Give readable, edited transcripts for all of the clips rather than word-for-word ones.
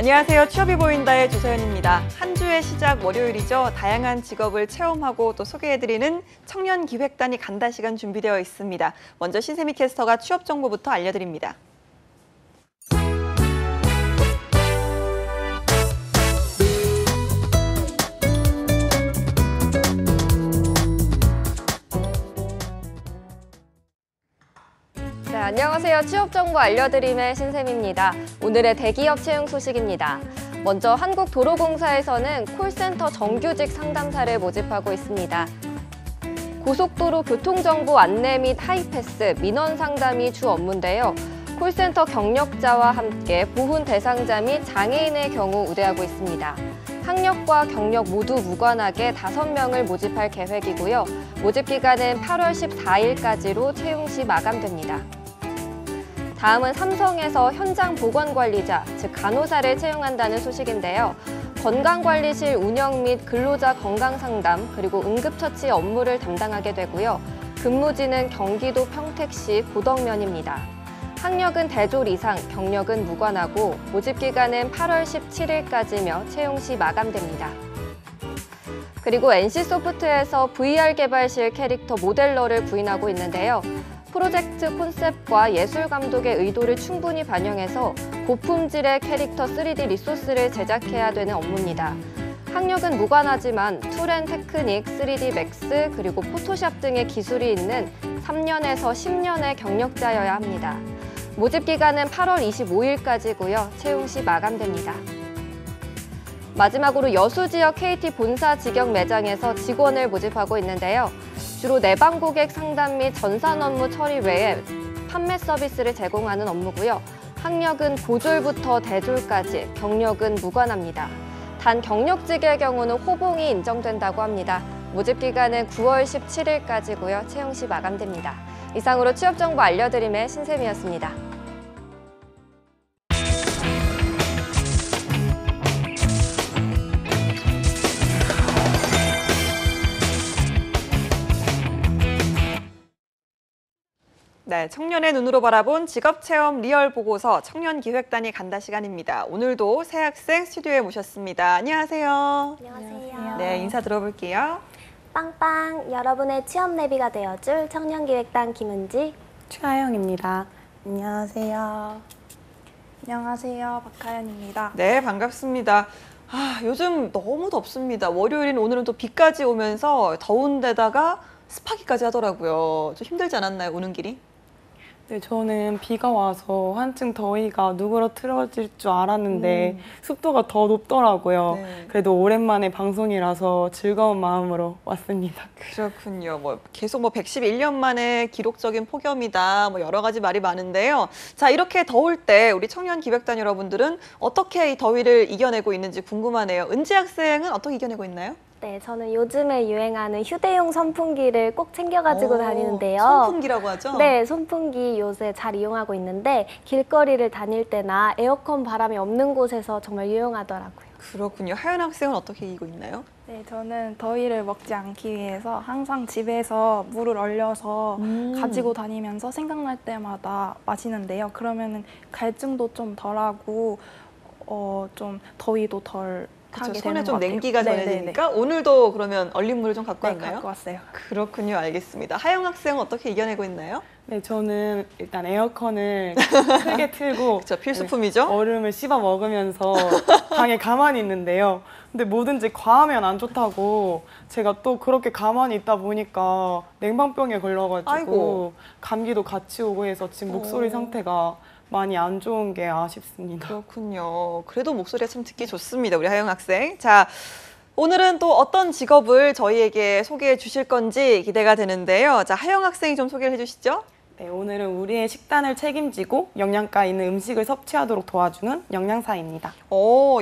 안녕하세요. 취업이 보인다의 주서연입니다. 한 주의 시작 월요일이죠. 다양한 직업을 체험하고 또 소개해드리는 청년기획단이 간다 시간 준비되어 있습니다. 먼저 신세미 캐스터가 취업 정보부터 알려드립니다. 네, 안녕하세요. 취업 정보 알려드림의 신샘입니다. 오늘의 대기업 채용 소식입니다. 먼저 한국도로공사에서는 콜센터 정규직 상담사를 모집하고 있습니다. 고속도로 교통정보 안내 및 하이패스, 민원 상담이 주 업무인데요. 콜센터 경력자와 함께 보훈 대상자 및 장애인의 경우 우대하고 있습니다. 학력과 경력 모두 무관하게 5명을 모집할 계획이고요. 모집 기간은 8월 14일까지로 채용 시 마감됩니다. 다음은 삼성에서 현장 보건관리자, 즉 간호사를 채용한다는 소식인데요. 건강관리실 운영 및 근로자 건강상담, 그리고 응급처치 업무를 담당하게 되고요. 근무지는 경기도 평택시 고덕면입니다. 학력은 대졸 이상, 경력은 무관하고 모집 기간은 8월 17일까지며 채용 시 마감됩니다. 그리고 NC소프트에서 VR 개발실 캐릭터 모델러를 구인하고 있는데요. 프로젝트 콘셉트와 예술 감독의 의도를 충분히 반영해서 고품질의 캐릭터 3D 리소스를 제작해야 되는 업무입니다. 학력은 무관하지만 툴앤테크닉, 3D 맥스, 그리고 포토샵 등의 기술이 있는 3년에서 10년의 경력자여야 합니다. 모집 기간은 8월 25일까지고요. 채용 시 마감됩니다. 마지막으로 여수 지역 KT 본사 직영 매장에서 직원을 모집하고 있는데요. 주로 내방 고객 상담 및 전산 업무 처리 외에 판매 서비스를 제공하는 업무고요. 학력은 고졸부터 대졸까지, 경력은 무관합니다. 단 경력직의 경우는 호봉이 인정된다고 합니다. 모집 기간은 9월 17일까지고요. 채용 시 마감됩니다. 이상으로 취업 정보 알려드림의 신샘이었습니다. 네, 청년의 눈으로 바라본 직업체험 리얼 보고서 청년기획단이 간다 시간입니다. 오늘도 새 학생 스튜디오에 모셨습니다. 안녕하세요. 안녕하세요. 네, 인사 들어볼게요. 빵빵, 여러분의 취업 내비가 되어줄 청년기획단 김은지, 최하영입니다. 안녕하세요. 안녕하세요. 박하연입니다. 네, 반갑습니다. 요즘 너무 덥습니다. 월요일인 오늘은 또 비까지 오면서 더운 데다가 습하기까지 하더라고요. 좀 힘들지 않았나요, 오는 길이? 네, 저는 비가 와서 한층 더위가 누그러뜨려질 줄 알았는데 습도가 더 높더라고요. 네. 그래도 오랜만에 방송이라서 즐거운 마음으로 왔습니다. 그렇군요. 계속 111년 만에 기록적인 폭염이다. 여러 가지 말이 많은데요. 자, 이렇게 더울 때 우리 청년 기획단 여러분들은 어떻게 이 더위를 이겨내고 있는지 궁금하네요. 은지 학생은 어떻게 이겨내고 있나요? 네, 저는 요즘에 유행하는 휴대용 선풍기를 꼭 챙겨가지고 다니는데요. 선풍기라고 하죠? 네, 선풍기 요새 잘 이용하고 있는데 길거리를 다닐 때나 에어컨 바람이 없는 곳에서 정말 유용하더라고요. 그렇군요. 하연 학생은 어떻게 이기고 있나요? 네, 저는 더위를 먹지 않기 위해서 항상 집에서 물을 얼려서 가지고 다니면서 생각날 때마다 마시는데요. 그러면은 갈증도 좀 덜하고 좀 더위도 덜 그쵸, 타게 손에 되는 좀 것 같아요. 냉기가 네네네. 전해지니까 오늘도 그러면 얼린 물을 좀 갖고 네, 왔나요? 갖고 왔어요. 그렇군요. 알겠습니다. 하영 학생은 어떻게 이겨내고 있나요? 네, 저는 일단 에어컨을 크게 틀고 저 필수품이죠? 얼음을 씹어 먹으면서 방에 가만히 있는데요. 근데 뭐든지 과하면 안 좋다고 제가 또 그렇게 가만히 있다 보니까 냉방병에 걸려가지고 아이고. 감기도 같이 오고 해서 지금 목소리 상태가 많이 안 좋은 게 아쉽습니다. 그렇군요. 그래도 목소리가 참 듣기 좋습니다. 우리 하영 학생. 자, 오늘은 또 어떤 직업을 저희에게 소개해 주실 건지 기대가 되는데요. 자, 하영 학생이 좀 소개를 해주시죠. 네, 오늘은 우리의 식단을 책임지고 영양가 있는 음식을 섭취하도록 도와주는 영양사입니다.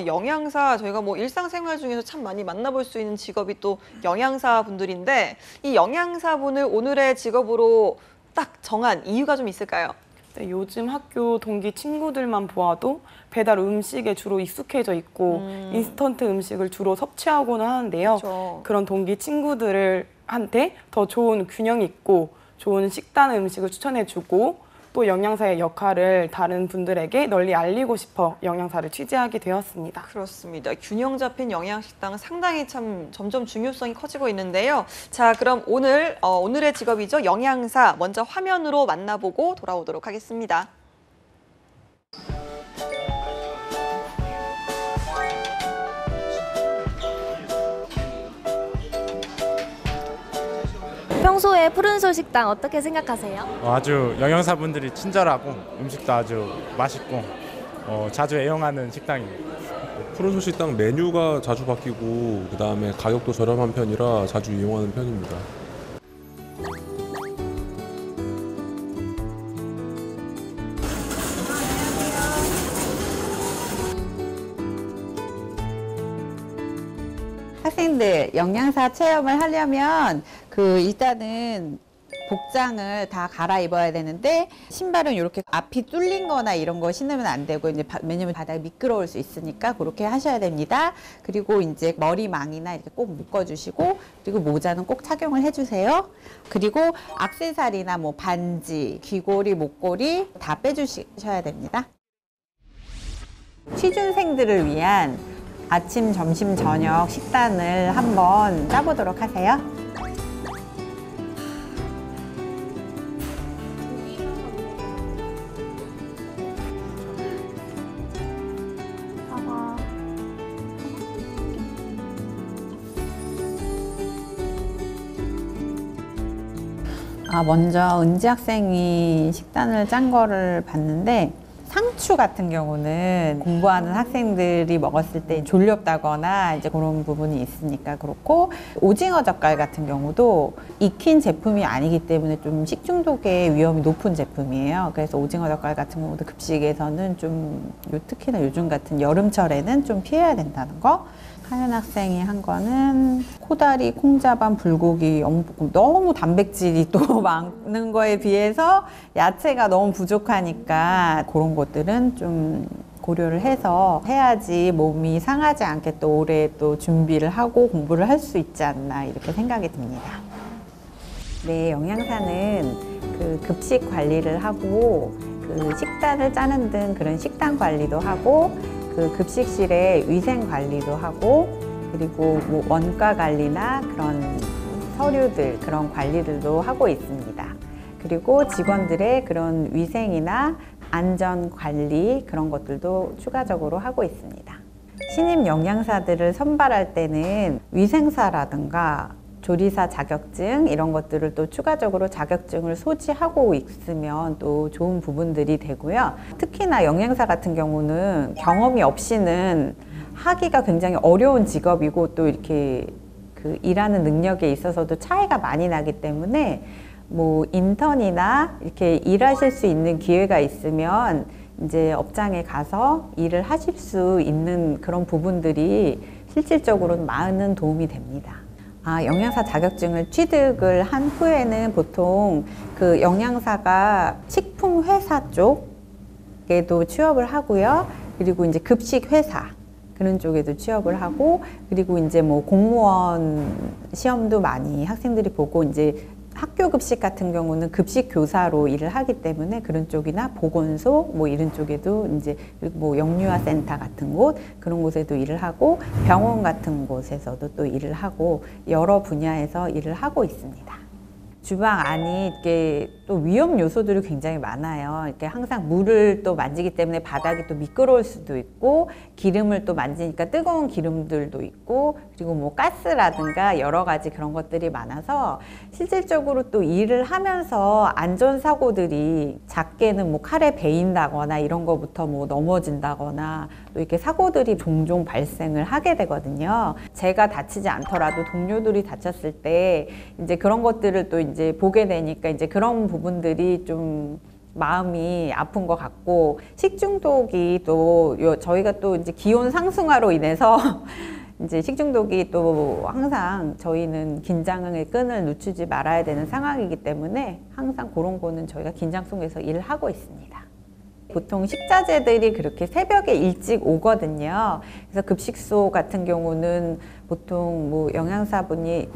영양사. 저희가 일상생활 중에서 참 많이 만나볼 수 있는 직업이 또 영양사 분들인데 이 영양사 분을 오늘의 직업으로 딱 정한 이유가 좀 있을까요? 네, 요즘 학교 동기 친구들만 보아도 배달 음식에 주로 익숙해져 있고 인스턴트 음식을 주로 섭취하고는 하는데요. 그렇죠. 그런 동기 친구들한테 더 좋은 균형 있고 좋은 식단 음식을 추천해주고 또 영양사의 역할을 다른 분들에게 널리 알리고 싶어 영양사를 취재하게 되었습니다. 그렇습니다. 균형 잡힌 영양식당은 상당히 참 점점 중요성이 커지고 있는데요. 자, 그럼 오늘의 직업이죠. 영양사 먼저 화면으로 만나보고 돌아오도록 하겠습니다. 평소에 푸른솔 식당 어떻게 생각하세요? 아주 영양사분들이 친절하고 음식도 아주 맛있고 자주 애용하는 식당입니다. 푸른솔 식당 메뉴가 자주 바뀌고 그다음에 가격도 저렴한 편이라 자주 이용하는 편입니다. 학생들 영양사 체험을 하려면 일단은 복장을 다 갈아입어야 되는데 신발은 이렇게 앞이 뚫린 거나 이런 거 신으면 안 되고 이제 왜냐면 바닥이 미끄러울 수 있으니까 그렇게 하셔야 됩니다. 그리고 이제 머리망이나 이렇게 꼭 묶어 주시고 그리고 모자는 꼭 착용을 해 주세요. 그리고 액세서리나 뭐 반지, 귀걸이, 목걸이 다 빼 주셔야 됩니다. 취준생들을 위한 아침, 점심, 저녁 식단을 한번 짜보도록 하세요. 먼저 은지 학생이 식단을 짠 거를 봤는데 상추 같은 경우는 공부하는 학생들이 먹었을 때 졸렵다거나 이제 그런 부분이 있으니까 그렇고, 오징어 젓갈 같은 경우도 익힌 제품이 아니기 때문에 좀 식중독의 위험이 높은 제품이에요. 그래서 오징어 젓갈 같은 경우도 급식에서는 좀 특히나 요즘 같은 여름철에는 좀 피해야 된다는 거. 하연 학생이 한 거는 코다리, 콩자반, 불고기, 어묵볶음. 너무 단백질이 또 많은 거에 비해서 야채가 너무 부족하니까 그런 것들은 좀 고려를 해서 해야지 몸이 상하지 않게 또 오래 또 준비를 하고 공부를 할 수 있지 않나 이렇게 생각이 듭니다. 네, 영양사는 그 급식 관리를 하고 그 식단을 짜는 등 그런 식단 관리도 하고 그 급식실의 위생 관리도 하고 그리고 뭐 원가 관리나 그런 서류들 그런 관리들도 하고 있습니다. 그리고 직원들의 그런 위생이나 안전 관리 그런 것들도 추가적으로 하고 있습니다. 신입 영양사들을 선발할 때는 위생사라든가 조리사 자격증 이런 것들을 또 추가적으로 자격증을 소지하고 있으면 또 좋은 부분들이 되고요. 특히나 영양사 같은 경우는 경험이 없이는 하기가 굉장히 어려운 직업이고 또 이렇게 그 일하는 능력에 있어서도 차이가 많이 나기 때문에 뭐 인턴이나 이렇게 일하실 수 있는 기회가 있으면 이제 업장에 가서 일을 하실 수 있는 그런 부분들이 실질적으로는 많은 도움이 됩니다. 영양사 자격증을 취득을 한 후에는 보통 그 영양사가 식품 회사 쪽에도 취업을 하고요. 그리고 이제 급식 회사 그런 쪽에도 취업을 하고 그리고 이제 뭐 공무원 시험도 많이 학생들이 보고 이제 학교 급식 같은 경우는 급식 교사로 일을 하기 때문에 그런 쪽이나 보건소 뭐 이런 쪽에도 이제 그리고 뭐 영유아 센터 같은 곳 그런 곳에도 일을 하고 병원 같은 곳에서도 또 일을 하고 여러 분야에서 일을 하고 있습니다. 주방 안이 이렇게 또 위험 요소들이 굉장히 많아요. 이렇게 항상 물을 또 만지기 때문에 바닥이 또 미끄러울 수도 있고 기름을 또 만지니까 뜨거운 기름들도 있고 그리고 뭐 가스라든가 여러 가지 그런 것들이 많아서 실질적으로 또 일을 하면서 안전사고들이 작게는 뭐 칼에 베인다거나 이런 거부터 뭐 넘어진다거나 또 이렇게 사고들이 종종 발생을 하게 되거든요. 제가 다치지 않더라도 동료들이 다쳤을 때 이제 그런 것들을 또 이제 보게 되니까 이제 그런 부분들이 좀 마음이 아픈 것 같고 식중독이 또 저희가 또 이제 기온 상승화로 인해서 이제 식중독이 또 항상 저희는 긴장의 끈을 늦추지 말아야 되는 상황이기 때문에 항상 그런 거는 저희가 긴장 속에서 일을 하고 있습니다. 보통 식자재들이 그렇게 새벽에 일찍 오거든요. 그래서 급식소 같은 경우는 보통 뭐 영양사분이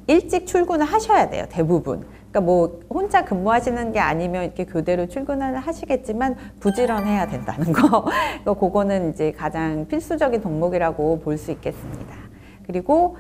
일찍 출근을 하셔야 돼요, 대부분. 그러니까 그러니까 뭐 혼자 근무하시는 게 아니면 이렇게 교대로 출근을 하시겠지만 부지런해야 된다는 거. 그거는 이제 가장 필수적인 덕목이라고 볼 수 있겠습니다. 그리고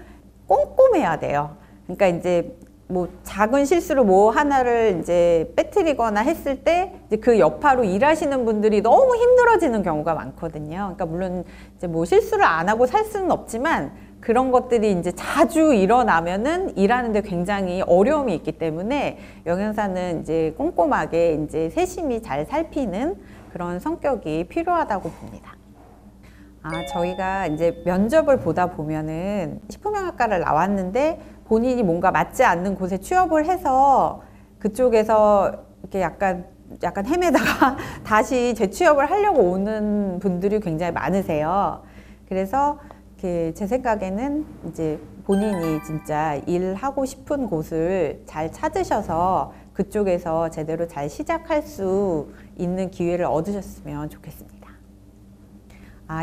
꼼꼼해야 돼요. 그러니까 이제 뭐 작은 실수로 뭐 하나를 이제 빼뜨리거나 했을 때 이제 그 여파로 일하시는 분들이 너무 힘들어지는 경우가 많거든요. 그러니까 물론 이제 뭐 실수를 안 하고 살 수는 없지만 그런 것들이 이제 자주 일어나면은 일하는데 굉장히 어려움이 있기 때문에 영양사는 이제 꼼꼼하게 이제 세심히 잘 살피는 그런 성격이 필요하다고 봅니다. 저희가 이제 면접을 보다 보면은 식품영양과를 나왔는데 본인이 뭔가 맞지 않는 곳에 취업을 해서 그쪽에서 이렇게 약간 헤매다가 다시 재취업을 하려고 오는 분들이 굉장히 많으세요. 그래서 제 생각에는 이제 본인이 진짜 일하고 싶은 곳을 잘 찾으셔서 그쪽에서 제대로 잘 시작할 수 있는 기회를 얻으셨으면 좋겠습니다.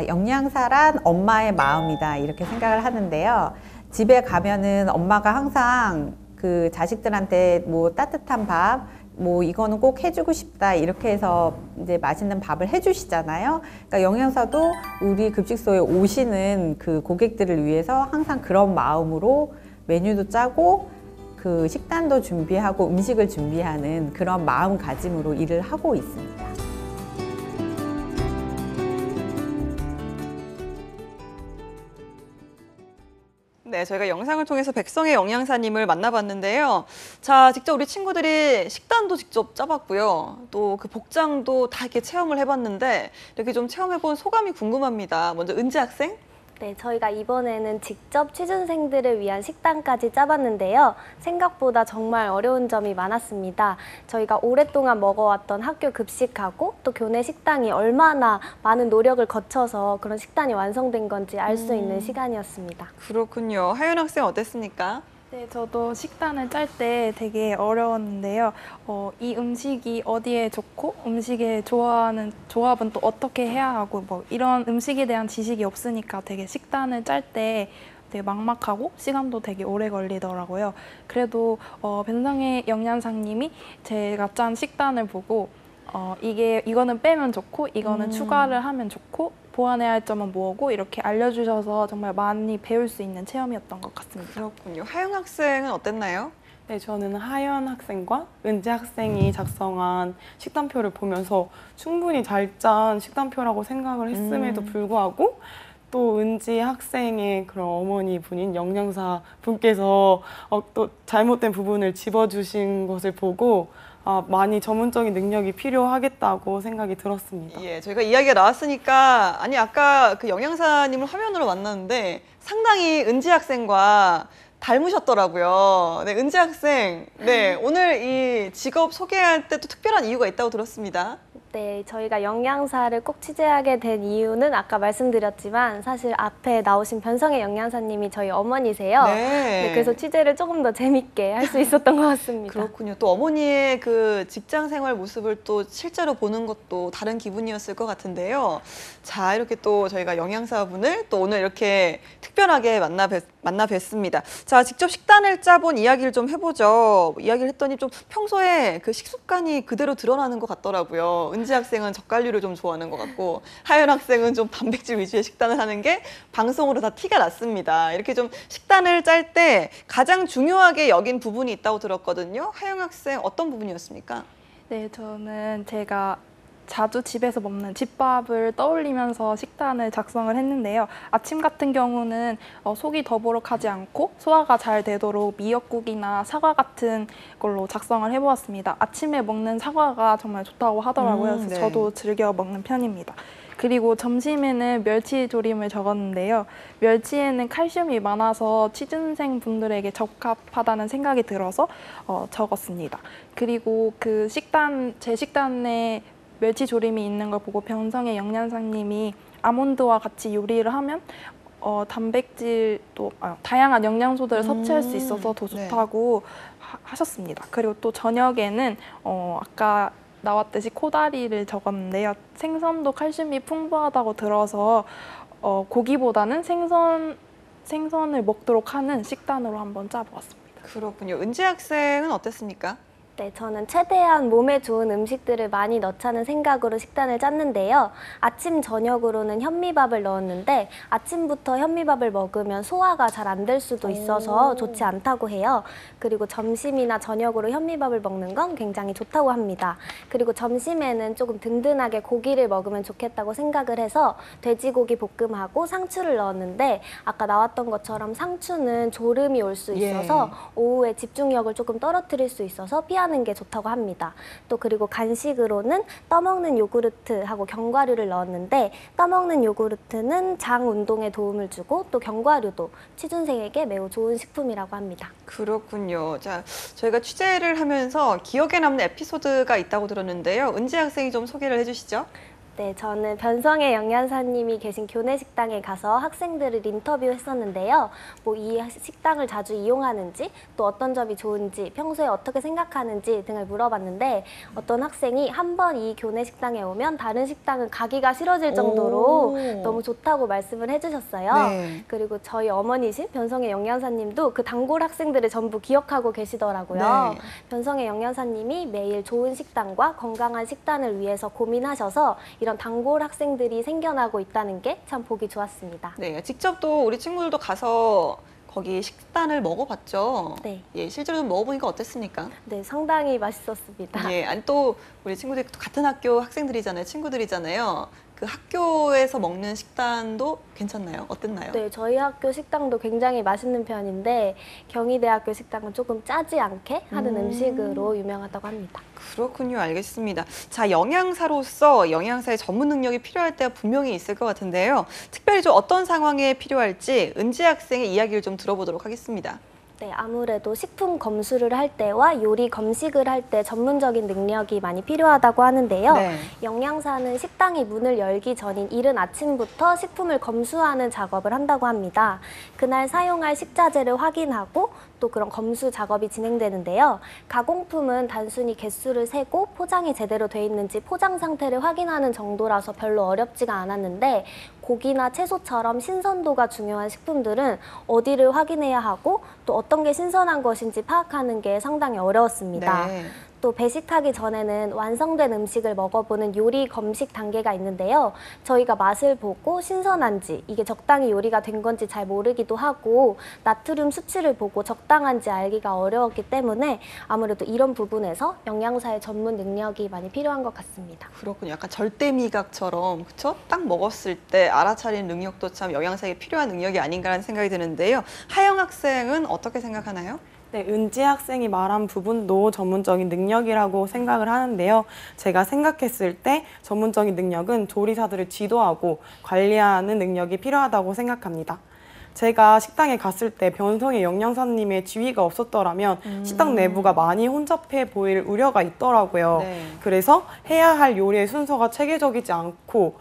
영양사란 엄마의 마음이다 이렇게 생각을 하는데요. 집에 가면은 엄마가 항상 그 자식들한테 뭐 따뜻한 밥, 뭐 이거는 꼭 해주고 싶다 이렇게 해서 이제 맛있는 밥을 해주시잖아요. 그러니까 영양사도 우리 급식소에 오시는 그 고객들을 위해서 항상 그런 마음으로 메뉴도 짜고 그 식단도 준비하고 음식을 준비하는 그런 마음가짐으로 일을 하고 있습니다. 네, 저희가 영상을 통해서 백성의 영양사님을 만나봤는데요. 자, 직접 우리 친구들이 식단도 직접 짜봤고요. 또 그 복장도 다 이렇게 체험을 해봤는데 이렇게 좀 체험해본 소감이 궁금합니다. 먼저 은지 학생. 네, 저희가 이번에는 직접 취준생들을 위한 식단까지 짜봤는데요. 생각보다 정말 어려운 점이 많았습니다. 저희가 오랫동안 먹어왔던 학교 급식하고 또 교내 식당이 얼마나 많은 노력을 거쳐서 그런 식단이 완성된 건지 알 수 있는 시간이었습니다. 그렇군요. 하연 학생 어땠습니까? 네, 저도 식단을 짤 때 되게 어려웠는데요. 이 음식이 어디에 좋고 음식에 좋아하는 조합은 또 어떻게 해야 하고 뭐 이런 음식에 대한 지식이 없으니까 되게 식단을 짤 때 되게 막막하고 시간도 되게 오래 걸리더라고요. 그래도 변성의 영양사님이 제가 짠 식단을 보고 이거는 빼면 좋고 이거는 추가를 하면 좋고 보완해야 할 점은 뭐고 이렇게 알려주셔서 정말 많이 배울 수 있는 체험이었던 것 같습니다. 그렇군요. 하연 학생은 어땠나요? 네, 저는 하연 학생과 은지 학생이 작성한 식단표를 보면서 충분히 잘 짠 식단표라고 생각을 했음에도 불구하고 또 은지 학생의 그런 어머니 분인 영양사 분께서 또 잘못된 부분을 집어주신 것을 보고 많이 전문적인 능력이 필요하겠다고 생각이 들었습니다. 예, 저희가 이야기가 나왔으니까 아까 그 영양사님을 화면으로 만났는데 상당히 은지 학생과 닮으셨더라고요. 네, 은지 학생, 네, 오늘 이 직업 소개할 때 또 특별한 이유가 있다고 들었습니다. 네, 저희가 영양사를 꼭 취재하게 된 이유는 아까 말씀드렸지만 사실 앞에 나오신 변성의 영양사님이 저희 어머니세요. 네, 그래서 취재를 조금 더 재밌게 할 수 있었던 것 같습니다. 그렇군요. 또 어머니의 그 직장 생활 모습을 또 실제로 보는 것도 다른 기분이었을 것 같은데요. 자, 이렇게 또 저희가 영양사분을 또 오늘 이렇게 특별하게 만나 뵀습니다. 자, 직접 식단을 짜본 이야기를 좀 해보죠. 이야기를 했더니 좀 평소에 그 식습관이 그대로 드러나는 것 같더라고요. 은지 학생은 젓갈류를 좀 좋아하는 것 같고 하연 학생은 좀 단백질 위주의 식단을 하는 게 방송으로 다 티가 났습니다. 이렇게 좀 식단을 짤 때 가장 중요하게 여긴 부분이 있다고 들었거든요. 하연 학생 어떤 부분이었습니까? 네, 저는 제가 자주 집에서 먹는 집밥을 떠올리면서 식단을 작성을 했는데요. 아침 같은 경우는 속이 더부룩하지 않고 소화가 잘 되도록 미역국이나 사과 같은 걸로 작성을 해보았습니다. 아침에 먹는 사과가 정말 좋다고 하더라고요. 그래서 네. 저도 즐겨 먹는 편입니다. 그리고 점심에는 멸치 조림을 적었는데요. 멸치에는 칼슘이 많아서 취준생 분들에게 적합하다는 생각이 들어서 적었습니다. 그리고 그 제 식단에 멸치 조림이 있는 걸 보고 변성의 영양사님이 아몬드와 같이 요리를 하면 단백질도 다양한 영양소들을 섭취할 수 있어서 더 좋다고 하셨습니다. 그리고 또 저녁에는 아까 나왔듯이 코다리를 적었는데요. 생선도 칼슘이 풍부하다고 들어서 고기보다는 생선을 먹도록 하는 식단으로 한번 짜보았습니다. 그렇군요. 은지 학생은 어땠습니까? 네, 저는 최대한 몸에 좋은 음식들을 많이 넣자는 생각으로 식단을 짰는데요. 아침, 저녁으로는 현미밥을 넣었는데 아침부터 현미밥을 먹으면 소화가 잘 안 될 수도 있어서 좋지 않다고 해요. 그리고 점심이나 저녁으로 현미밥을 먹는 건 굉장히 좋다고 합니다. 그리고 점심에는 조금 든든하게 고기를 먹으면 좋겠다고 생각을 해서 돼지고기 볶음하고 상추를 넣었는데 아까 나왔던 것처럼 상추는 졸음이 올 수 있어서 오후에 집중력을 조금 떨어뜨릴 수 있어서 피하는 게 좋다고 합니다. 또 그리고 간식으로는 떠먹는 요구르트하고 견과류를 넣었는데 떠먹는 요구르트는 장 운동에 도움을 주고 또 견과류도 취준생에게 매우 좋은 식품이라고 합니다. 그렇군요. 자, 저희가 취재를 하면서 기억에 남는 에피소드가 있다고 들었는데요. 은지 학생이 좀 소개를 해주시죠. 네, 저는 변성의 영양사님이 계신 교내 식당에 가서 학생들을 인터뷰했었는데요. 뭐 이 식당을 자주 이용하는지, 또 어떤 점이 좋은지, 평소에 어떻게 생각하는지 등을 물어봤는데 어떤 학생이 한 번 이 교내 식당에 오면 다른 식당은 가기가 싫어질 정도로 너무 좋다고 말씀을 해주셨어요. 네. 그리고 저희 어머니신 변성의 영양사님도 그 단골 학생들을 전부 기억하고 계시더라고요. 네. 변성의 영양사님이 매일 좋은 식단과 건강한 식단을 위해서 고민하셔서 이런 단골 학생들이 생겨나고 있다는 게 참 보기 좋았습니다. 네, 직접 또 우리 친구들도 가서 거기 식단을 먹어봤죠. 네. 예, 실제로 좀 먹어보니까 어땠습니까? 네, 상당히 맛있었습니다. 예, 아니 또 우리 친구들이 또 같은 학교 학생들이잖아요, 친구들이잖아요. 그 학교에서 먹는 식단도 괜찮나요? 어땠나요? 네, 저희 학교 식당도 굉장히 맛있는 편인데 경희대학교 식당은 조금 짜지 않게 하는 음식으로 유명하다고 합니다. 그렇군요. 알겠습니다. 자, 영양사로서 영양사의 전문 능력이 필요할 때가 분명히 있을 것 같은데요. 특별히 좀 어떤 상황에 필요할지 은지 학생의 이야기를 좀 들어보도록 하겠습니다. 네, 아무래도 식품 검수를 할 때와 요리 검식을 할 때 전문적인 능력이 많이 필요하다고 하는데요. 네. 영양사는 식당이 문을 열기 전인 이른 아침부터 식품을 검수하는 작업을 한다고 합니다. 그날 사용할 식자재를 확인하고 또 그런 검수 작업이 진행되는데요. 가공품은 단순히 개수를 세고 포장이 제대로 돼 있는지 포장 상태를 확인하는 정도라서 별로 어렵지가 않았는데 고기나 채소처럼 신선도가 중요한 식품들은 어디를 확인해야 하고 또 어떤 게 신선한 것인지 파악하는 게 상당히 어려웠습니다. 네. 또 배식하기 전에는 완성된 음식을 먹어보는 요리 검식 단계가 있는데요. 저희가 맛을 보고 신선한지 이게 적당히 요리가 된 건지 잘 모르기도 하고 나트륨 수치를 보고 적당한지 알기가 어려웠기 때문에 아무래도 이런 부분에서 영양사의 전문 능력이 많이 필요한 것 같습니다. 그렇군요. 약간 절대 미각처럼 그쵸? 딱 먹었을 때 알아차리는 능력도 참 영양사에 필요한 능력이 아닌가라는 생각이 드는데요. 하영 학생은 어떻게 생각하나요? 네, 은지 학생이 말한 부분도 전문적인 능력이라고 생각을 하는데요. 제가 생각했을 때 전문적인 능력은 조리사들을 지도하고 관리하는 능력이 필요하다고 생각합니다. 제가 식당에 갔을 때 변성의 영양사님의 지휘가 없었더라면 식당 내부가 많이 혼잡해 보일 우려가 있더라고요. 네. 그래서 해야 할 요리의 순서가 체계적이지 않고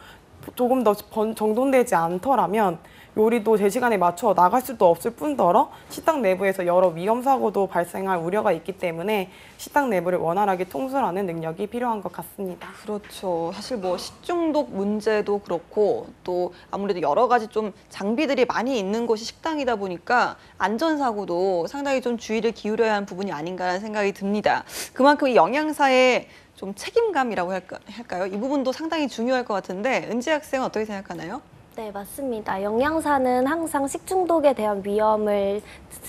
조금 더 정돈되지 않더라면 요리도 제 시간에 맞춰 나갈 수도 없을 뿐더러 식당 내부에서 여러 위험 사고도 발생할 우려가 있기 때문에 식당 내부를 원활하게 통솔하는 능력이 필요한 것 같습니다. 그렇죠. 사실 뭐 식중독 문제도 그렇고 또 아무래도 여러 가지 좀 장비들이 많이 있는 곳이 식당이다 보니까 안전사고도 상당히 좀 주의를 기울여야 하는 부분이 아닌가라는 생각이 듭니다. 그만큼 이 영양사의 좀 책임감이라고 할까요? 이 부분도 상당히 중요할 것 같은데 은지 학생은 어떻게 생각하나요? 네, 맞습니다. 영양사는 항상 식중독에 대한 위험을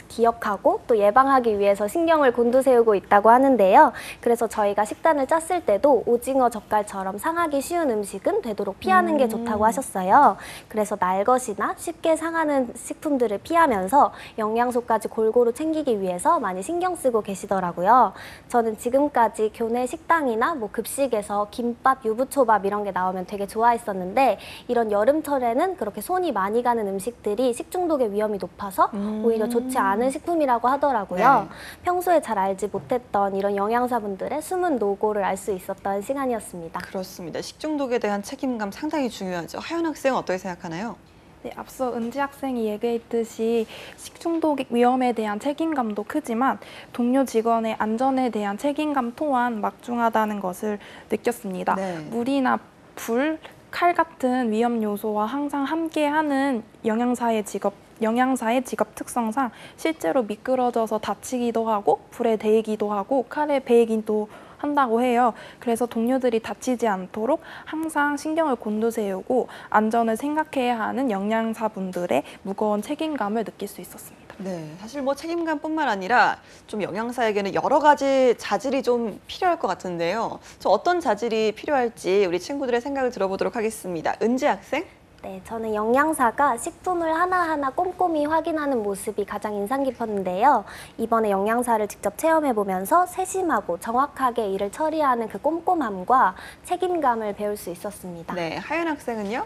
기억하고 또 예방하기 위해서 신경을 곤두세우고 있다고 하는데요. 그래서 저희가 식단을 짰을 때도 오징어 젓갈처럼 상하기 쉬운 음식은 되도록 피하는 게 좋다고 하셨어요. 그래서 날것이나 쉽게 상하는 식품들을 피하면서 영양소까지 골고루 챙기기 위해서 많이 신경 쓰고 계시더라고요. 저는 지금까지 교내 식당이나 뭐 급식에서 김밥, 유부초밥 이런 게 나오면 되게 좋아했었는데 이런 여름철에 그렇게 손이 많이 가는 음식들이 식중독의 위험이 높아서 오히려 좋지 않은 식품이라고 하더라고요. 네. 평소에 잘 알지 못했던 이런 영양사분들의 숨은 노고를 알 수 있었던 시간이었습니다. 그렇습니다. 식중독에 대한 책임감 상당히 중요하죠. 하연 학생은 어떻게 생각하나요? 네, 앞서 은지 학생이 얘기했듯이 식중독 위험에 대한 책임감도 크지만 동료 직원의 안전에 대한 책임감 또한 막중하다는 것을 느꼈습니다. 네. 물이나 불, 칼 같은 위험 요소와 항상 함께하는 영양사의 직업 영양사의 직업 특성상 실제로 미끄러져서 다치기도 하고 불에 데이기도 하고 칼에 베이기도 한다고 해요. 그래서 동료들이 다치지 않도록 항상 신경을 곤두세우고 안전을 생각해야 하는 영양사분들의 무거운 책임감을 느낄 수 있었습니다. 네, 사실 뭐 책임감뿐만 아니라 좀 영양사에게는 여러 가지 자질이 좀 필요할 것 같은데요. 저 어떤 자질이 필요할지 우리 친구들의 생각을 들어보도록 하겠습니다. 은지 학생? 네, 저는 영양사가 식품을 하나하나 꼼꼼히 확인하는 모습이 가장 인상 깊었는데요. 이번에 영양사를 직접 체험해보면서 세심하고 정확하게 일을 처리하는 그 꼼꼼함과 책임감을 배울 수 있었습니다. 네, 하연 학생은요?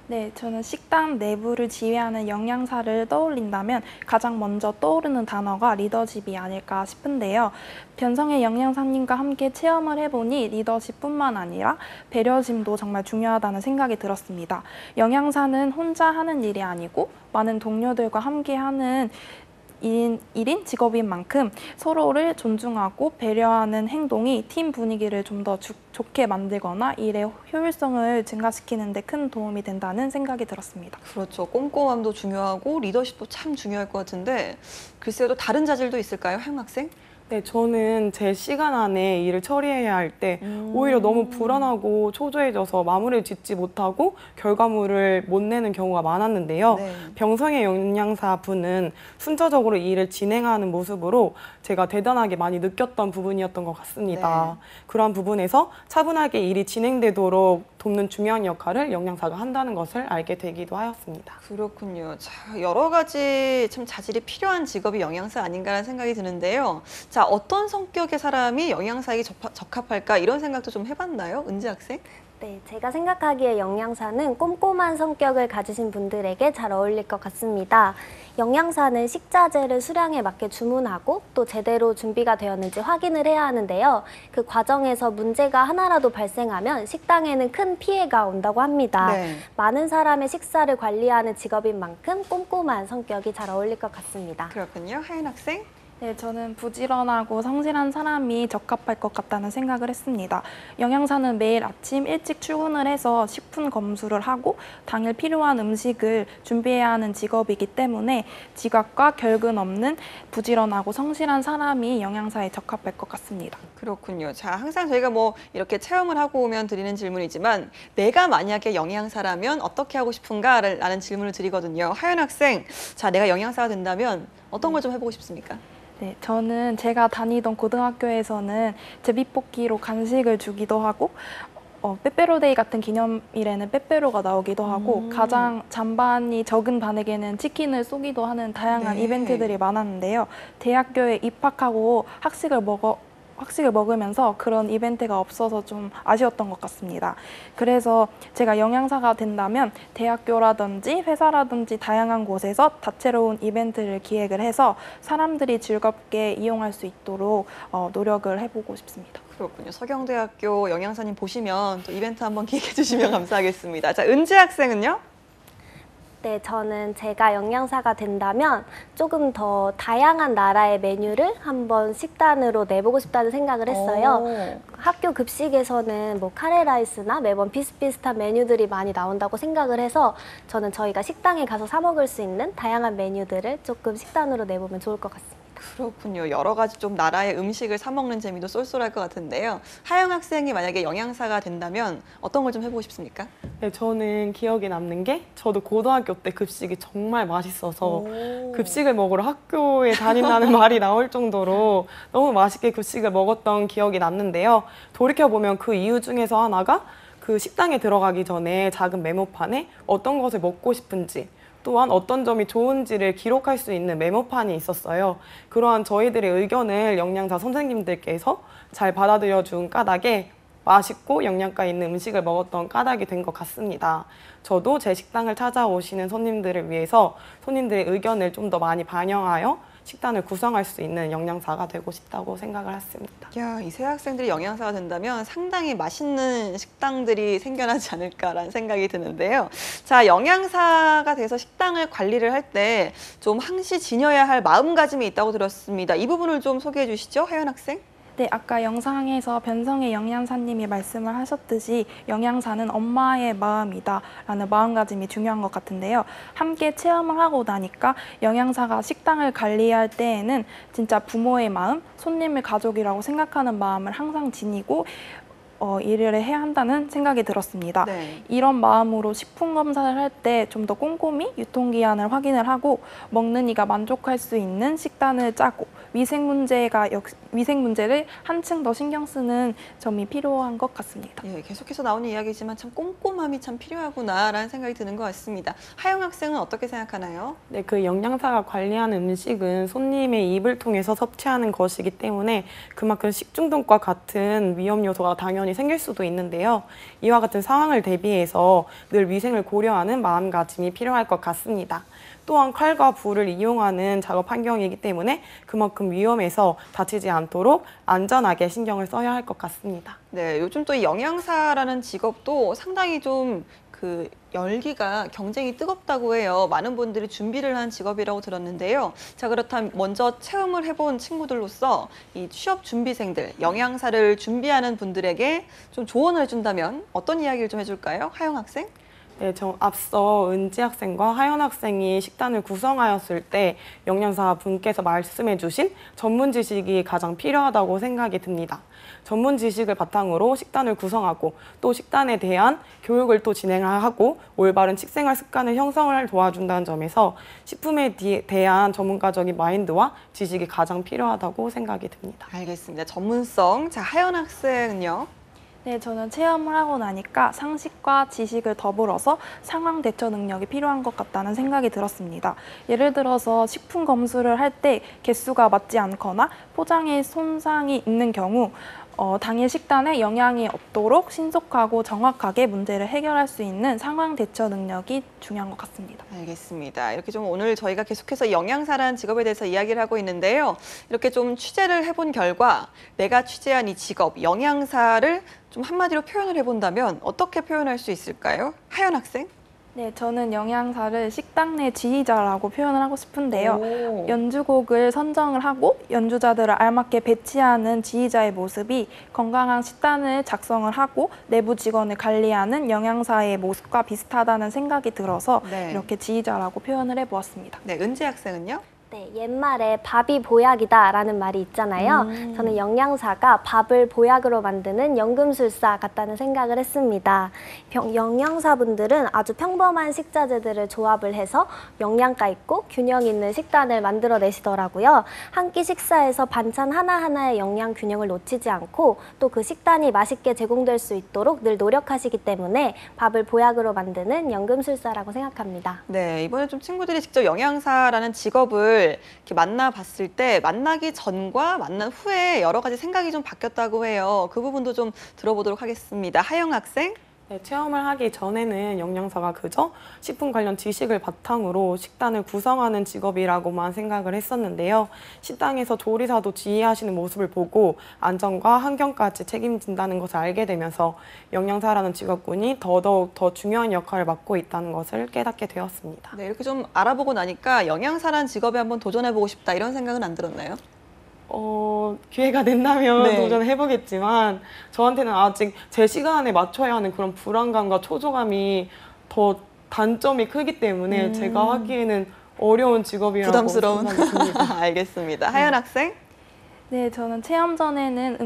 네, 저는 식당 내부를 지휘하는 영양사를 떠올린다면 가장 먼저 떠오르는 단어가 리더십이 아닐까 싶은데요. 변성의 영양사님과 함께 체험을 해보니 리더십뿐만 아니라 배려심도 정말 중요하다는 생각이 들었습니다. 영양사는 혼자 하는 일이 아니고 많은 동료들과 함께하는 1인 직업인 만큼 서로를 존중하고 배려하는 행동이 팀 분위기를 좀 더 좋게 만들거나 일의 효율성을 증가시키는 데 큰 도움이 된다는 생각이 들었습니다. 그렇죠. 꼼꼼함도 중요하고 리더십도 참 중요할 것 같은데 글쎄요, 또 다른 자질도 있을까요, 하연 학생? 네, 저는 제 시간 안에 일을 처리해야 할 때 오히려 너무 불안하고 초조해져서 마무리를 짓지 못하고 결과물을 못 내는 경우가 많았는데요. 네. 병성의 영양사 분은 순차적으로 이 일을 진행하는 모습으로 제가 대단하게 많이 느꼈던 부분이었던 것 같습니다. 네. 그러한 부분에서 차분하게 일이 진행되도록 돕는 중요한 역할을 영양사가 한다는 것을 알게 되기도 하였습니다. 그렇군요. 자, 여러 가지 참 자질이 필요한 직업이 영양사 아닌가라는 생각이 드는데요. 자, 어떤 성격의 사람이 영양사에게 적합할까 이런 생각도 좀 해봤나요? 은지 학생? 네, 제가 생각하기에 영양사는 꼼꼼한 성격을 가지신 분들에게 잘 어울릴 것 같습니다. 영양사는 식자재를 수량에 맞게 주문하고 또 제대로 준비가 되었는지 확인을 해야 하는데요. 그 과정에서 문제가 하나라도 발생하면 식당에는 큰 피해가 온다고 합니다. 네. 많은 사람의 식사를 관리하는 직업인 만큼 꼼꼼한 성격이 잘 어울릴 것 같습니다. 그렇군요. 하연 학생? 네, 저는 부지런하고 성실한 사람이 적합할 것 같다는 생각을 했습니다. 영양사는 매일 아침 일찍 출근을 해서 식품 검수를 하고 당일 필요한 음식을 준비해야 하는 직업이기 때문에 지각과 결근 없는 부지런하고 성실한 사람이 영양사에 적합할 것 같습니다. 그렇군요. 자, 항상 저희가 뭐 이렇게 체험을 하고 오면 드리는 질문이지만 내가 만약에 영양사라면 어떻게 하고 싶은가라는 질문을 드리거든요. 하연 학생, 자, 내가 영양사가 된다면 어떤 걸 좀 해보고 싶습니까? 네, 저는 제가 다니던 고등학교에서는 제비뽑기로 간식을 주기도 하고 빼빼로데이 같은 기념일에는 빼빼로가 나오기도 하고 가장 잔반이 적은 반에게는 치킨을 쏘기도 하는 다양한 네. 이벤트들이 많았는데요. 대학교에 입학하고 학식을 먹으면서 그런 이벤트가 없어서 좀 아쉬웠던 것 같습니다. 그래서 제가 영양사가 된다면 대학교라든지 회사라든지 다양한 곳에서 다채로운 이벤트를 기획을 해서 사람들이 즐겁게 이용할 수 있도록 노력을 해보고 싶습니다. 그렇군요. 서경대학교 영양사님 보시면 또 이벤트 한번 기획해 주시면 감사하겠습니다. 자, 은지 학생은요? 네, 저는 제가 영양사가 된다면 조금 더 다양한 나라의 메뉴를 한번 식단으로 내보고 싶다는 생각을 했어요. 학교 급식에서는 뭐 카레라이스나 매번 비슷비슷한 메뉴들이 많이 나온다고 생각을 해서 저는 저희가 식당에 가서 사 먹을 수 있는 다양한 메뉴들을 조금 식단으로 내보면 좋을 것 같습니다. 그렇군요. 여러 가지 좀 나라의 음식을 사 먹는 재미도 쏠쏠할 것 같은데요. 하영 학생이 만약에 영양사가 된다면 어떤 걸 좀 해보고 싶습니까? 네, 저는 기억에 남는 게 저도 고등학교 때 급식이 정말 맛있어서 급식을 먹으러 학교에 다닌다는 말이 나올 정도로 너무 맛있게 급식을 먹었던 기억이 났는데요. 돌이켜보면 그 이유 중에서 하나가 그 식당에 들어가기 전에 작은 메모판에 어떤 것을 먹고 싶은지 또한 어떤 점이 좋은지를 기록할 수 있는 메모판이 있었어요. 그러한 저희들의 의견을 영양사 선생님들께서 잘 받아들여 준 까닭에 맛있고 영양가 있는 음식을 먹었던 까닭이 된 것 같습니다. 저도 제 식당을 찾아오시는 손님들을 위해서 손님들의 의견을 좀 더 많이 반영하여 식단을 구성할 수 있는 영양사가 되고 싶다고 생각을 했습니다. 야, 이 새 학생들이 영양사가 된다면 상당히 맛있는 식당들이 생겨나지 않을까라는 생각이 드는데요. 자, 영양사가 돼서 식당을 관리를 할 때 좀 항시 지녀야 할 마음가짐이 있다고 들었습니다. 이 부분을 좀 소개해 주시죠, 하연 학생. 네, 아까 영상에서 변성의 영양사님이 말씀을 하셨듯이 영양사는 엄마의 마음이다라는 마음가짐이 중요한 것 같은데요. 함께 체험을 하고 나니까 영양사가 식당을 관리할 때에는 진짜 부모의 마음, 손님을 가족이라고 생각하는 마음을 항상 지니고 일을 해야 한다는 생각이 들었습니다. 네. 이런 마음으로 식품 검사를 할 때 좀 더 꼼꼼히 유통기한을 확인을 하고 먹는 이가 만족할 수 있는 식단을 짜고 위생 문제를 한층 더 신경 쓰는 점이 필요한 것 같습니다. 예, 계속해서 나오는 이야기지만 참 꼼꼼함이 참 필요하구나라는 생각이 드는 것 같습니다. 하영 학생은 어떻게 생각하나요? 네, 그 영양사가 관리하는 음식은 손님의 입을 통해서 섭취하는 것이기 때문에 그만큼 식중독과 같은 위험 요소가 당연히 생길 수도 있는데요. 이와 같은 상황을 대비해서 늘 위생을 고려하는 마음가짐이 필요할 것 같습니다. 또한 칼과 불을 이용하는 작업 환경이기 때문에 그만큼 위험해서 다치지 않도록 안전하게 신경을 써야 할 것 같습니다. 네, 요즘 또 이 영양사라는 직업도 상당히 좀 그 열기가 경쟁이 뜨겁다고 해요. 많은 분들이 준비를 한 직업이라고 들었는데요. 자, 그렇다면 먼저 체험을 해본 친구들로서 이 취업 준비생들, 영양사를 준비하는 분들에게 좀 조언을 해준다면 어떤 이야기를 좀 해줄까요? 하영 학생? 네, 앞서 은지 학생과 하연 학생이 식단을 구성하였을 때 영양사 분께서 말씀해 주신 전문 지식이 가장 필요하다고 생각이 듭니다. 전문 지식을 바탕으로 식단을 구성하고 또 식단에 대한 교육을 또 진행하고 올바른 식생활 습관을 형성을 도와준다는 점에서 식품에 대한 전문가적인 마인드와 지식이 가장 필요하다고 생각이 듭니다. 알겠습니다. 전문성. 자, 하연 학생은요? 네, 저는 체험을 하고 나니까 상식과 지식을 더불어서 상황 대처 능력이 필요한 것 같다는 생각이 들었습니다. 예를 들어서 식품 검수를 할 때 개수가 맞지 않거나 포장에 손상이 있는 경우 당일 식단에 영향이 없도록 신속하고 정확하게 문제를 해결할 수 있는 상황 대처 능력이 중요한 것 같습니다. 알겠습니다. 이렇게 좀 오늘 저희가 계속해서 영양사라는 직업에 대해서 이야기를 하고 있는데요. 이렇게 좀 취재를 해본 결과 내가 취재한 이 직업, 영양사를 좀 한마디로 표현을 해본다면 어떻게 표현할 수 있을까요? 하연 학생? 네, 저는 영양사를 식당 내 지휘자라고 표현을 하고 싶은데요. 오. 연주곡을 선정을 하고 연주자들을 알맞게 배치하는 지휘자의 모습이 건강한 식단을 작성을 하고 내부 직원을 관리하는 영양사의 모습과 비슷하다는 생각이 들어서 네. 이렇게 지휘자라고 표현을 해보았습니다. 네, 은지 학생은요? 네, 옛말에 밥이 보약이다라는 말이 있잖아요. 저는 영양사가 밥을 보약으로 만드는 연금술사 같다는 생각을 했습니다. 영양사분들은 아주 평범한 식자재들을 조합을 해서 영양가 있고 균형 있는 식단을 만들어내시더라고요. 한 끼 식사에서 반찬 하나하나의 영양 균형을 놓치지 않고 또 그 식단이 맛있게 제공될 수 있도록 늘 노력하시기 때문에 밥을 보약으로 만드는 연금술사라고 생각합니다. 네, 이번에 좀 친구들이 직접 영양사라는 직업을 이렇게 만나봤을 때 만나기 전과 만난 후에 여러 가지 생각이 좀 바뀌었다고 해요. 그 부분도 좀 들어보도록 하겠습니다. 하영 학생? 네, 체험을 하기 전에는 영양사가 그저 식품 관련 지식을 바탕으로 식단을 구성하는 직업이라고만 생각을 했었는데요. 식당에서 조리사도 지휘하시는 모습을 보고 안전과 환경까지 책임진다는 것을 알게 되면서 영양사라는 직업군이 더더욱 더 중요한 역할을 맡고 있다는 것을 깨닫게 되었습니다. 네, 이렇게 좀 알아보고 나니까 영양사라는 직업에 한번 도전해보고 싶다 이런 생각은 안 들었나요? 기회가 된다면 네. 도전해보겠지만 저한테는 아직 제 시간에 맞춰야 하는 그런 불안감과 초조감이 더 단점이 크기 때문에 제가 하기에는 어려운 직업이라고 부담스러운. 생각이 듭니다. 알겠습니다. 하연 학생? 네, 저는 체험 전에는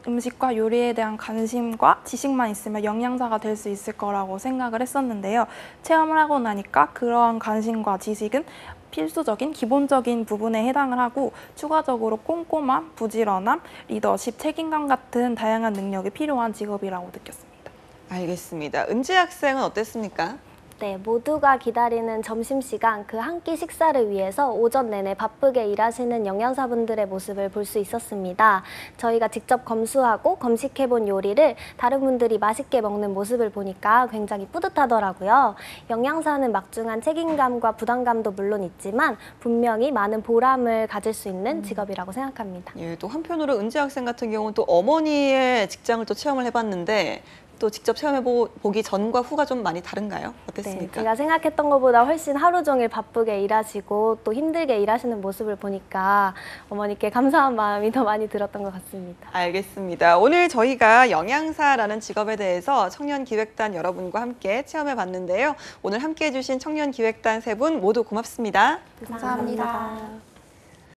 음식과 요리에 대한 관심과 지식만 있으면 영양사가 될 수 있을 거라고 생각을 했었는데요. 체험을 하고 나니까 그러한 관심과 지식은 필수적인 기본적인 부분에 해당을 하고 추가적으로 꼼꼼함, 부지런함, 리더십, 책임감 같은 다양한 능력이 필요한 직업이라고 느꼈습니다. 알겠습니다. 은지 학생은 어땠습니까? 네, 모두가 기다리는 점심시간 그 한 끼 식사를 위해서 오전 내내 바쁘게 일하시는 영양사분들의 모습을 볼 수 있었습니다. 저희가 직접 검수하고 검식해본 요리를 다른 분들이 맛있게 먹는 모습을 보니까 굉장히 뿌듯하더라고요. 영양사는 막중한 책임감과 부담감도 물론 있지만 분명히 많은 보람을 가질 수 있는 직업이라고 생각합니다. 예, 또 한편으로 은지 학생 같은 경우는 또 어머니의 직장을 또 체험을 해봤는데 또 직접 체험해 보기 전과 후가 좀 많이 다른가요? 네, 어땠습니까? 제가 생각했던 것보다 훨씬 하루 종일 바쁘게 일하시고 또 힘들게 일하시는 모습을 보니까 어머니께 감사한 마음이 더 많이 들었던 것 같습니다. 알겠습니다. 오늘 저희가 영양사라는 직업에 대해서 청년기획단 여러분과 함께 체험해 봤는데요. 오늘 함께 해주신 청년기획단 세 분 모두 고맙습니다. 감사합니다.